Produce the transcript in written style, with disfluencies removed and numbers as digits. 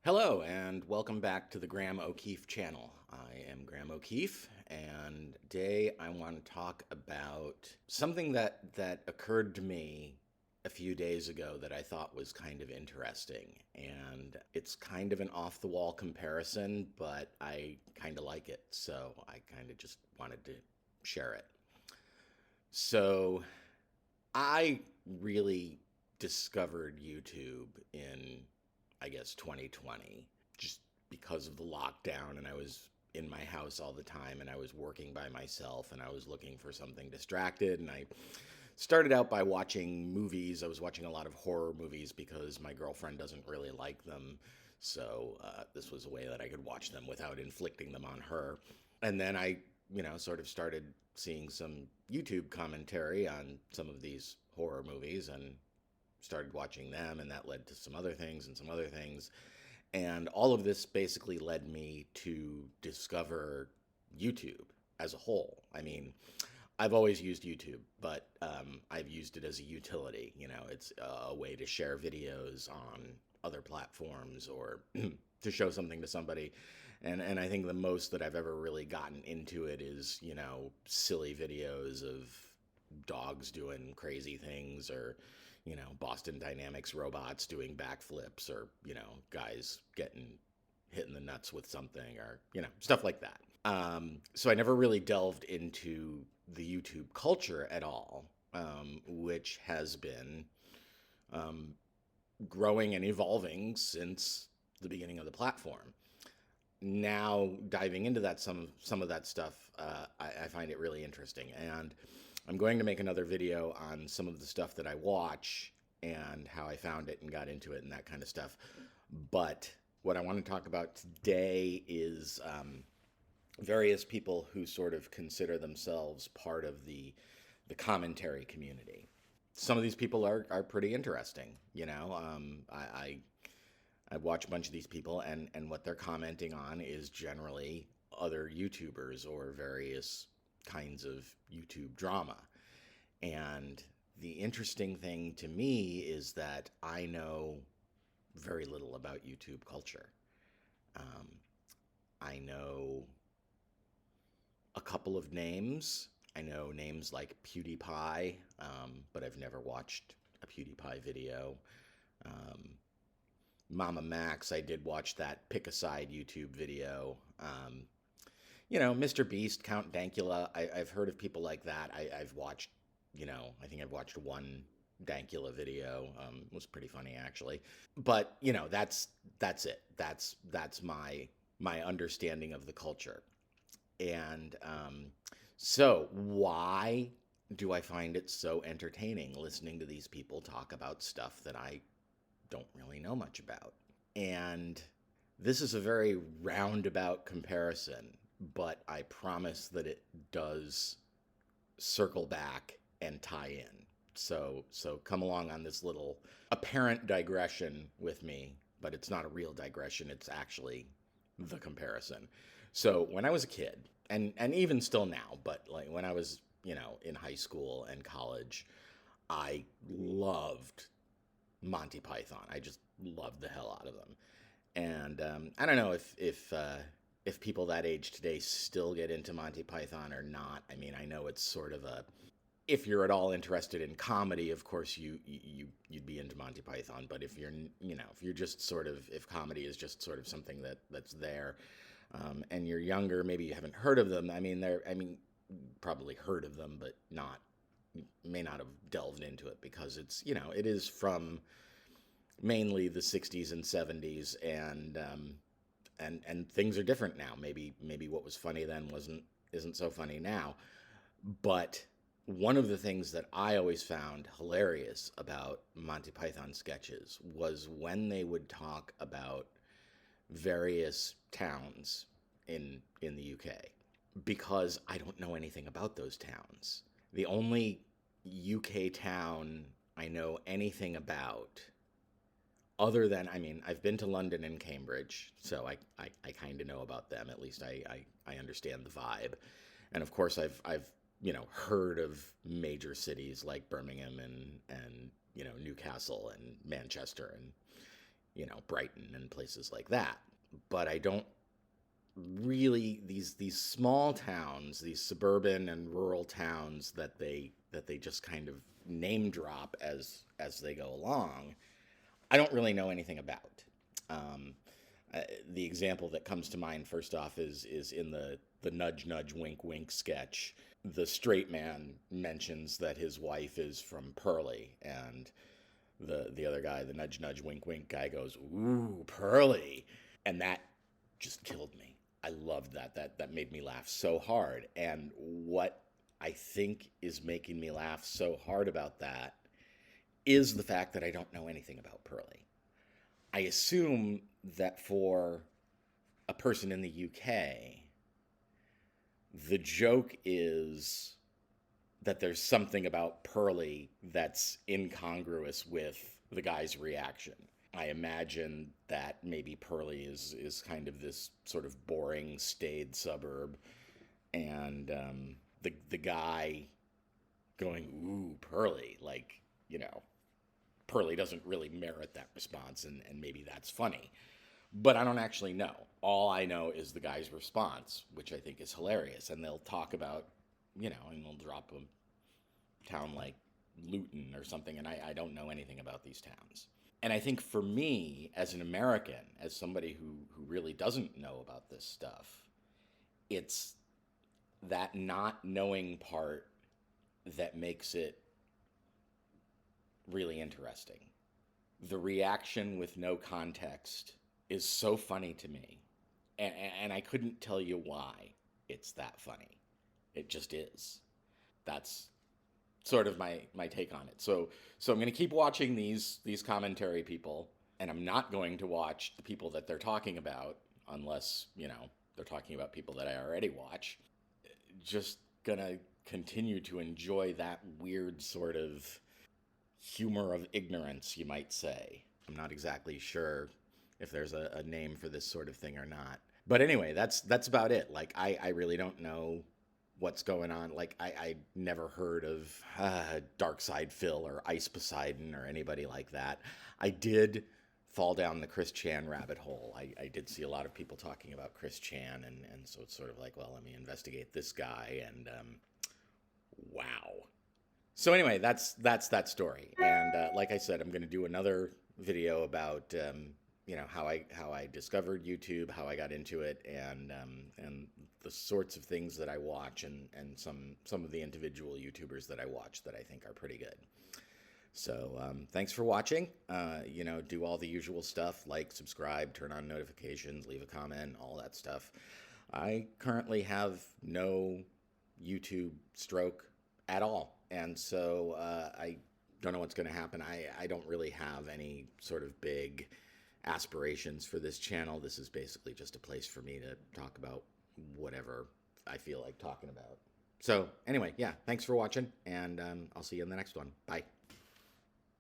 Hello, and welcome back to the Graham O'Keefe channel. I am Graham O'Keefe, and today I want to talk about something that occurred to me a few days ago that I thought was kind of interesting. And it's kind of an off-the-wall comparison, but I kind of like it, so I kind of just wanted to share it. So I really discovered YouTube in, I guess, 2020, just because of the lockdown, and I was in my house all the time, and I was working by myself, and I was looking for something distracted, and I started out by watching movies. I was watching a lot of horror movies because my girlfriend doesn't really like them, so this was a way that I could watch them without inflicting them on her. And then I, sort of started seeing some YouTube commentary on some of these horror movies, and started watching them, and that led to some other things and some other things. And all of this basically led me to discover YouTube as a whole. I mean, I've always used YouTube, but I've used it as a utility. It's a way to share videos on other platforms or to show something to somebody. And I think the most that I've ever really gotten into it is, silly videos of dogs doing crazy things, or Boston Dynamics robots doing backflips, or guys getting hit in the nuts with something, or stuff like that. So I never really delved into the YouTube culture at all, which has been growing and evolving since the beginning of the platform. Now diving into that, some of that stuff, I find it really interesting, and I'm going to make another video on some of the stuff that I watch and how I found it and got into it and that kind of stuff. But what I want to talk about today is various people who sort of consider themselves part of the commentary community. Some of these people are pretty interesting. I watch a bunch of these people, and what they're commenting on is generally other YouTubers or various kinds of YouTube drama. And the interesting thing to me is that I know very little about YouTube culture. I know a couple of names. I know names like PewDiePie, but I've never watched a PewDiePie video. Mama Max, I did watch that Pick a Side YouTube video. Mr. Beast, Count Dankula, I've heard of people like that. I've watched, I think I've watched one Dankula video. It was pretty funny, actually. But, that's it. That's my understanding of the culture. And so why do I find it so entertaining listening to these people talk about stuff that I don't really know much about? And this is a very roundabout comparison, but I promise that it does circle back and tie in. So come along on this little apparent digression with me, but it's not a real digression. It's actually the comparison. So when I was a kid, and even still now, but like when I was, in high school and college, I loved Monty Python. I just loved the hell out of them. And I don't know if people that age today still get into Monty Python or not. I mean, I know it's sort of if you're at all interested in comedy, of course you'd be into Monty Python. But if you're just sort of, if comedy is just sort of something that's there, and you're younger, maybe you haven't heard of them. I mean, probably heard of them, but may not have delved into it, because it's, it is from mainly the 60s and 70s, and things are different now. Maybe what was funny then isn't so funny now. But one of the things that I always found hilarious about Monty Python sketches was when they would talk about various towns in the UK, because I don't know anything about those towns. The only UK town I know anything about, other than, I mean, I've been to London and Cambridge, so I kind of know about them. At least I understand the vibe. And of course I've heard of major cities like Birmingham and Newcastle and Manchester and Brighton and places like that. But I don't really, these small towns, these suburban and rural towns that they just kind of name drop as they go along, I don't really know anything about. The example that comes to mind first off is in the nudge nudge wink wink sketch. The straight man mentions that his wife is from Pearly, and the other guy, the nudge nudge wink wink guy, goes, "Ooh, Pearly," and that just killed me. I loved that. That made me laugh so hard. And what I think is making me laugh so hard about that is the fact that I don't know anything about Pearly. I assume that for a person in the UK, the joke is that there's something about Pearly that's incongruous with the guy's reaction. I imagine that maybe Pearly is kind of this sort of boring, staid suburb, and the guy going, "Ooh, Pearly," like, Pearly doesn't really merit that response, and maybe that's funny. But I don't actually know. All I know is the guy's response, which I think is hilarious. And they'll talk about, and they'll drop a town like Luton or something, and I don't know anything about these towns. And I think for me, as an American, as somebody who really doesn't know about this stuff, it's that not knowing part that makes it really interesting. The reaction with no context is so funny to me, and I couldn't tell you why it's that funny. It just is. That's sort of my take on it. So I'm going to keep watching these commentary people, and I'm not going to watch the people that they're talking about unless, they're talking about people that I already watch. Just going to continue to enjoy that weird sort of humor of ignorance, you might say. I'm not exactly sure if there's a name for this sort of thing or not. But anyway, that's about it. Like, I really don't know what's going on. Like, I never heard of Dark Side Phil or Ice Poseidon or anybody like that. I did fall down the Chris Chan rabbit hole. I did see a lot of people talking about Chris Chan, and so it's sort of like, well, let me investigate this guy, and wow. So anyway, that's that story. And like I said, I'm going to do another video about how I discovered YouTube, how I got into it, and the sorts of things that I watch, and some of the individual YouTubers that I watch that I think are pretty good. So thanks for watching. Do all the usual stuff, like, subscribe, turn on notifications, leave a comment, all that stuff. I currently have no YouTube stroke at all. And so I don't know what's going to happen. I don't really have any sort of big aspirations for this channel. This is basically just a place for me to talk about whatever I feel like talking about. So anyway, yeah, thanks for watching, and I'll see you in the next one. Bye.